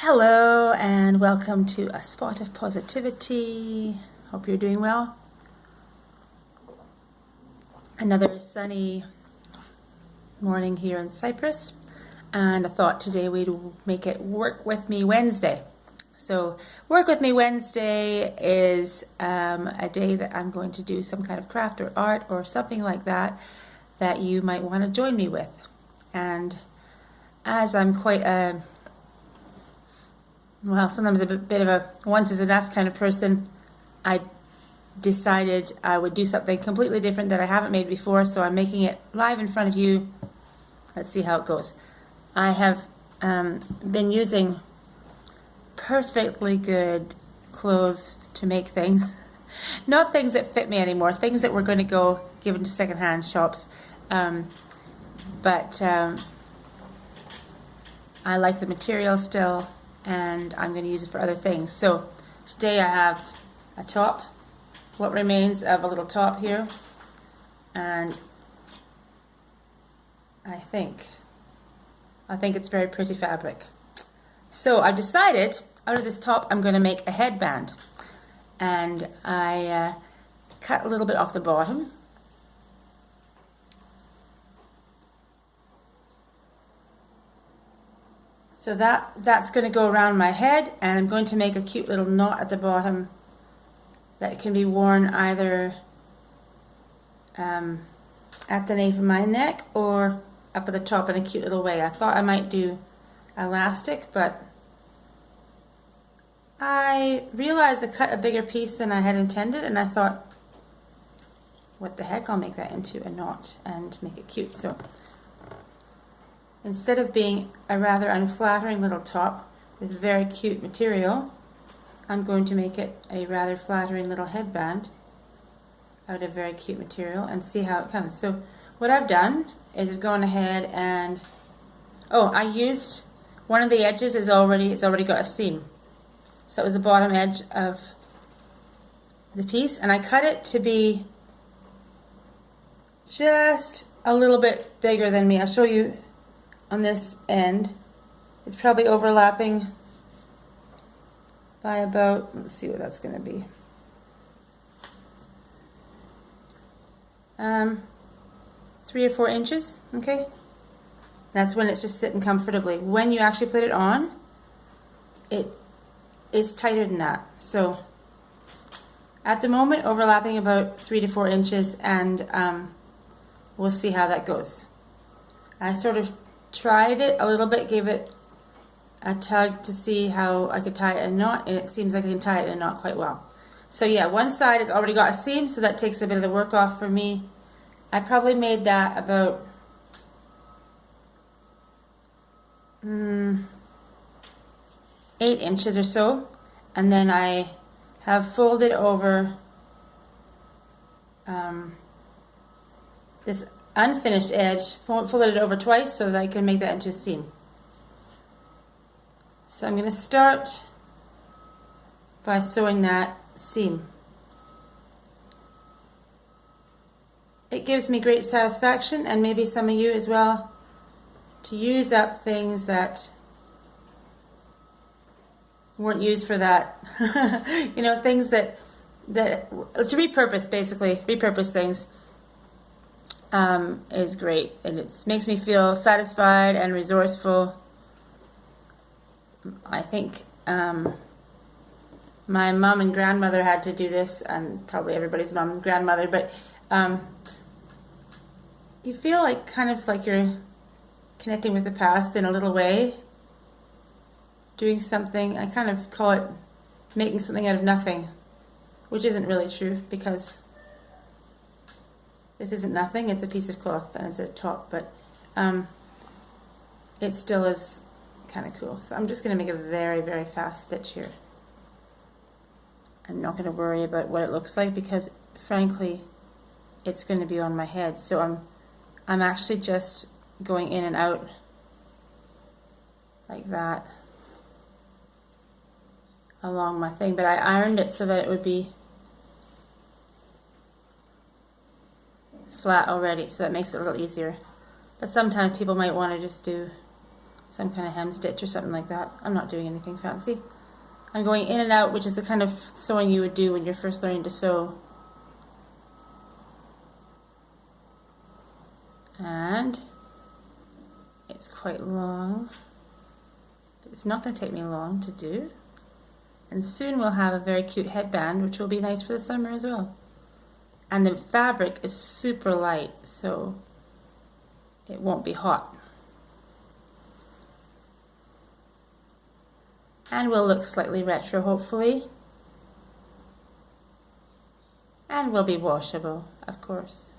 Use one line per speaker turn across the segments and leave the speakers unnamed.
Hello and welcome to A Spot of Positivity. Hope you're doing well. Another sunny morning here in Cyprus, and I thought today we'd make it Work With Me Wednesday. So Work With Me Wednesday is a day that I'm going to do some kind of craft or art or something like that that you might want to join me with. And as I'm quite sometimes a bit of a once is enough kind of person, I decided I would do something completely different that I haven't made before, so I'm making it live in front of you. Let's see how it goes. I have been using perfectly good clothes to make things. Not things that fit me anymore, things that we're going to go give into secondhand shops. But I like the material still, and I'm going to use it for other things. So today I have a top, what remains of a little top here, and I think it's very pretty fabric. So I've decided out of this top I'm going to make a headband, and I cut a little bit off the bottom. So that's going to go around my head, and I'm going to make a cute little knot at the bottom that can be worn either at the nape of my neck or up at the top in a cute little way. I thought I might do elastic, but I realized I cut a bigger piece than I had intended, and I thought, what the heck, I'll make that into a knot and make it cute. So instead of being a rather unflattering little top with very cute material, I'm going to make it a rather flattering little headband out of very cute material and see how it comes. So what I've done is I've gone ahead and, I used one of the edges it's already got a seam. So that was the bottom edge of the piece, and I cut it to be just a little bit bigger than me. I'll show you. On this end, it's probably overlapping by about, let's see what that's going to be, 3 or 4 inches. Okay, that's when it's just sitting comfortably. When you actually put it on, it's tighter than that. So at the moment, overlapping about 3 to 4 inches, and we'll see how that goes. I sort of tried it a little bit, gave it a tug to see how I could tie it in a knot, and it seems like I can tie it in a knot quite well. So yeah, one side has already got a seam, so that takes a bit of the work off for me. I probably made that about 8 inches or so, and then I have folded over this unfinished edge, folded it over twice so that I can make that into a seam. So I'm going to start by sewing that seam. It gives me great satisfaction, and maybe some of you as well, to use up things that weren't used for that. You know, things that to repurpose, basically repurpose things. Is great, and it makes me feel satisfied and resourceful. I think my mom and grandmother had to do this, and probably everybody's mom and grandmother, but you feel like kind of like you're connecting with the past in a little way, doing something. I kind of call it making something out of nothing, which isn't really true, because this isn't nothing, it's a piece of cloth and it's a top, but it still is kind of cool. So I'm just going to make a very, very fast stitch here. I'm not going to worry about what it looks like, because frankly it's going to be on my head. So I'm actually just going in and out like that along my thing, but I ironed it so that it would be flat already, so that makes it a little easier. But sometimes people might want to just do some kind of hem stitch or something like that. I'm not doing anything fancy. I'm going in and out, which is the kind of sewing you would do when you're first learning to sew. And it's quite long. It's not going to take me long to do. And soon we'll have a very cute headband, which will be nice for the summer as well. And the fabric is super light, so it won't be hot. And will look slightly retro, hopefully. And will be washable, of course.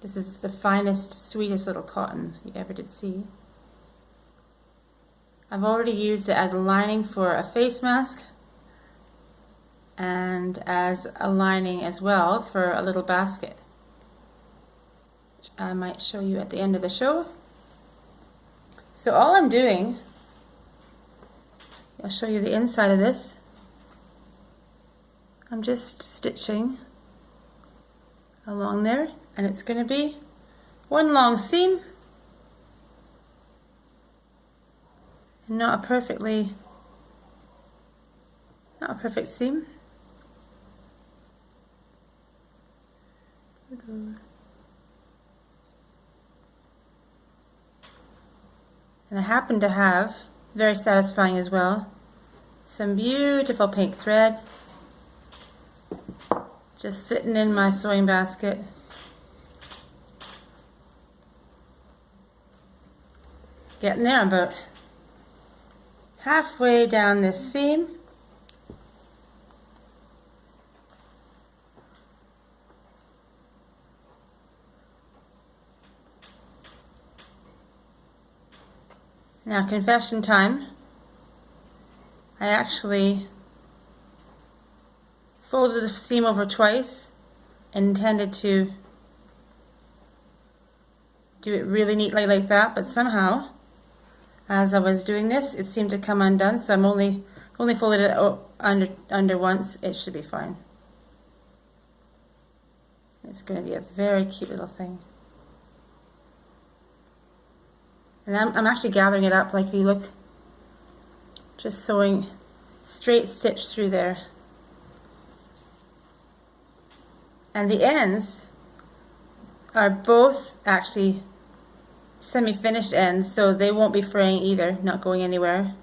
This is the finest, sweetest little cotton you ever did see. I've already used it as a lining for a face mask and as a lining as well for a little basket, which I might show you at the end of the show. So all I'm doing, I'll show you the inside of this. I'm just stitching along there, and it's going to be one long seam and not a perfect seam. And I happen to have, very satisfying as well, some beautiful pink thread just sitting in my sewing basket. Getting there, I'm about halfway down this seam. Now, confession time. I actually folded the seam over twice and intended to do it really neatly like that, but somehow, as I was doing this, it seemed to come undone, so I'm only folded it under once. It should be fine. It's going to be a very cute little thing. And I'm actually gathering it up, like if you look, just sewing straight stitch through there. And the ends are both actually semi-finished ends, so they won't be fraying either, not going anywhere.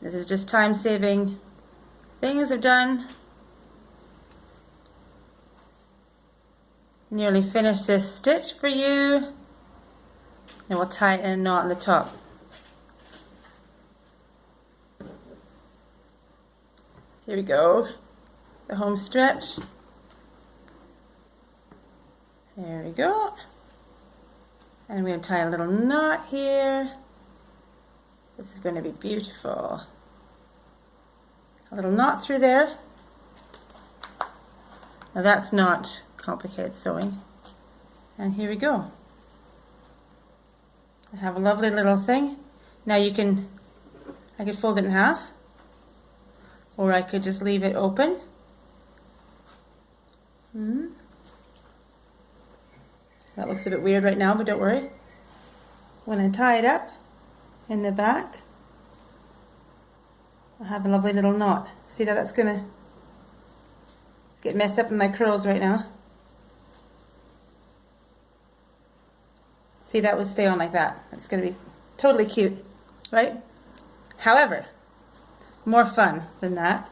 This is just time-saving things I've done. Nearly finished this stitch for you. And we'll tie it in a knot on the top. Here we go, the home stretch. There we go. And I'm going to tie a little knot here. This is going to be beautiful. A little knot through there. Now that's not complicated sewing. And here we go. I have a lovely little thing. Now I could fold it in half, or I could just leave it open. That looks a bit weird right now, but don't worry. When I tie it up in the back, I'll have a lovely little knot. See that that's gonna get messed up in my curls right now. See, that would stay on like that. It's going to be totally cute, right? However, more fun than that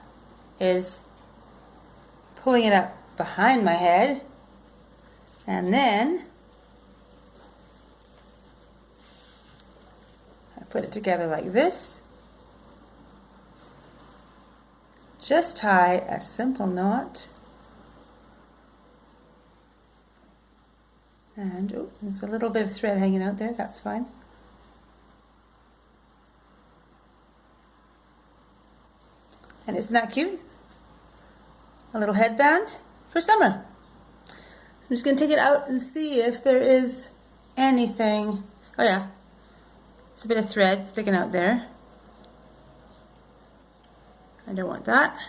is pulling it up behind my head, and then I put it together like this. Just tie a simple knot. And oh, there's a little bit of thread hanging out there, that's fine. And isn't that cute? A little headband for summer. I'm just going to take it out and see if there is anything. Oh yeah, it's a bit of thread sticking out there. I don't want that.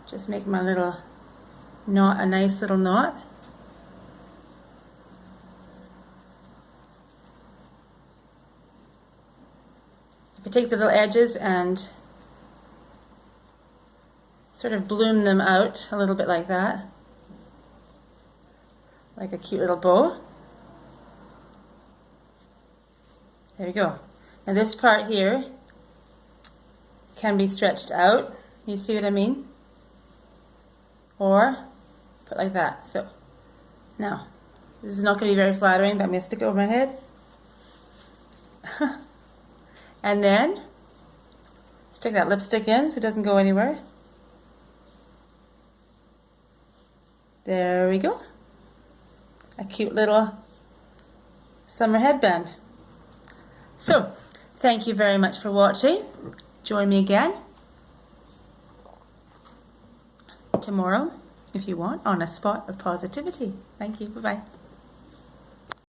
Just make my little knot a nice little knot. I take the little edges and sort of bloom them out a little bit like that, like a cute little bow. There we go. Now this part here can be stretched out. You see what I mean? Or put like that. So now, this is not going to be very flattering, but I'm going to stick it over my head. And then stick that lipstick in so it doesn't go anywhere. There we go. A cute little summer headband. So, thank you very much for watching. Join me again tomorrow, if you want, on A Spot of Positivity. Thank you. Bye-bye.